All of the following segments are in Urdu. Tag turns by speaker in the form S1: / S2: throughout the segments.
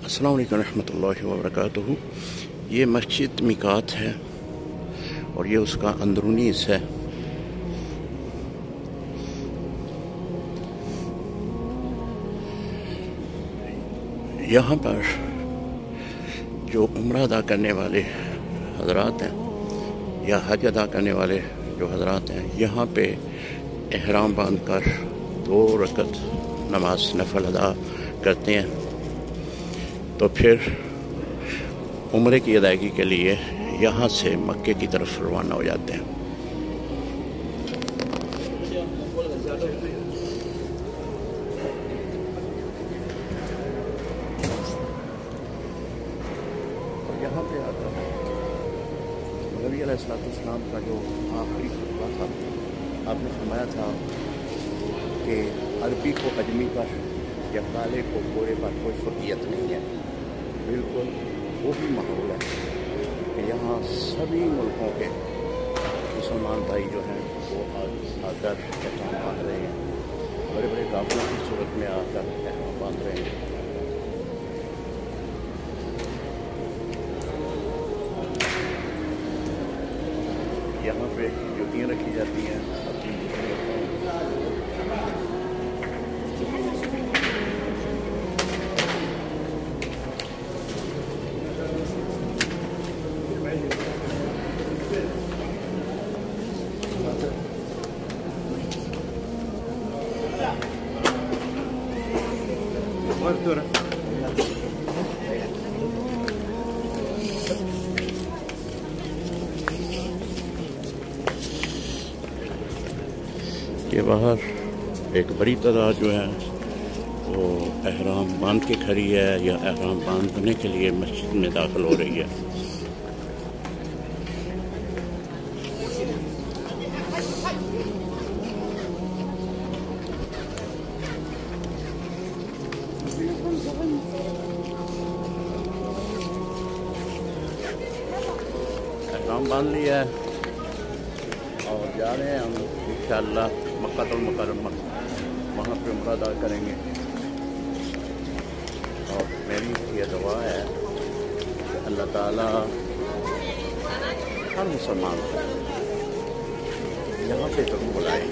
S1: السلام علیکم ورحمۃ اللہ وبرکاتہ۔ یہ مسجد میقات ہے اور یہ اس کا اندرونی حصہ ہے۔ یہاں پر جو عمرہ ادا کرنے والے حضرات ہیں یا حج ادا کرنے والے جو حضرات ہیں، یہاں پہ احرام باندھ کر 2 رکعت نماز نفل ادا کرتے ہیں، تو پھر عمرے کی ادائیگی کے لیے یہاں سے مکے کی طرف روانہ ہو جاتے ہیں۔ یہاں پہ آتا ہے نبی علیہ السلام کا جو آخری خطبہ تھا، آپ نے فرمایا تھا کہ عربی کو اجمی پر یا کالے کو گورے پر کوئی فرقیت نہیں ہے۔ بالکل وہی ماحول ہے کہ یہاں سبھی ملکوں کے مسلمان بھائی جو ہیں وہ آ کر احرام باندھ رہے ہیں، بڑے بڑے قافلوں کی صورت میں آ کر احرام باندھ رہے ہیں۔ یہاں پہ جوتیاں رکھی جاتی ہیں، اپنی کے باہر ایک بڑی تعداد جو ہے وہ احرام باندھ کے کھڑی ہے یا احرام باندھنے کے لیے مسجد میں داخل ہو رہی ہے۔ احرام باندھ لیا ہے اور جا رہے ہیں ہم انشاءاللہ مکہ المکرمہ، وہاں پہ عمرہ ادا کریں گے۔ اور میری یہ دعا ہے کہ اللہ تعالیٰ ہر مسلمان کو یہاں پہ ضرور بلائے،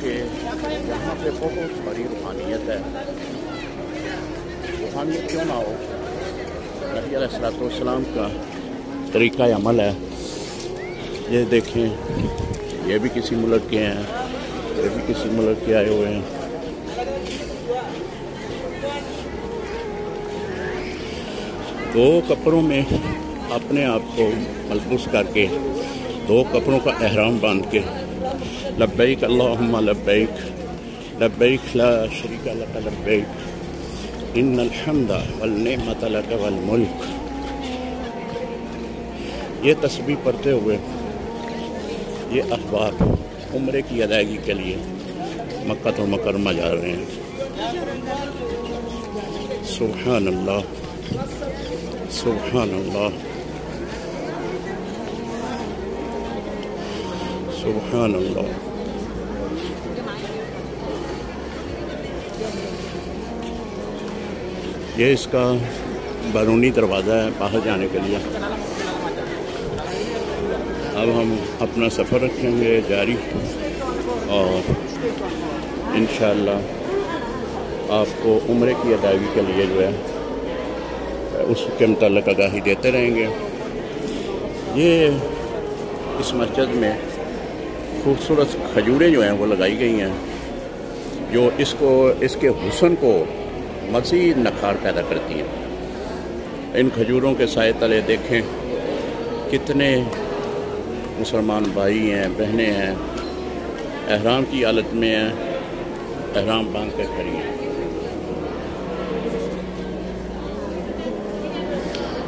S1: کیونکہ یہاں پہ بہت بڑی روحانیت ہے۔ روحانیت کیوں نہ ہو، نبی علیہ السلام کا طریقہ عمل ہے۔ یہ دیکھیں، یہ بھی کسی ملک کے ہیں، یہ بھی کسی ملک کے آئے ہوئے ہیں۔ دو کپڑوں میں اپنے آپ کو ملبوس کر کے، 2 کپڑوں کا احرام باندھ کے، لبیک اللہم لبیک لبیک لا شریک لک لبیک ان الحمد والنعمت لک والملک، یہ تسبیح پڑھتے ہوئے یہ احباب عمرے کی ادائیگی کے لیے مکہ المکرمہ جا رہے ہیں۔ سبحان اللہ، سبحان اللہ، سبحان اللہ۔ یہ اس کا بیرونی دروازہ ہے باہر جانے کے لیے۔ اب ہم اپنا سفر رکھیں گے جاری اور انشاءاللہ آپ کو عمرے کی ادائیگی کے لیے جو ہے اس کے متعلق آگاہی دیتے رہیں گے۔ یہ اس مسجد میں خوبصورت کھجوریں جو ہیں وہ لگائی گئی ہیں، جو اس کے حسن کو مزید نکھار پیدا کرتی ہیں۔ ان کھجوروں کے سائے تلے دیکھیں کتنے مسلمان بھائی ہیں، بہنیں ہیں، احرام کی حالت میں ہیں، احرام باندھ کر کھڑی ہیں۔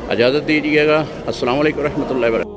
S1: اجازت دیجیے گا۔ السلام علیکم ورحمۃ اللہ وبرکاتہ۔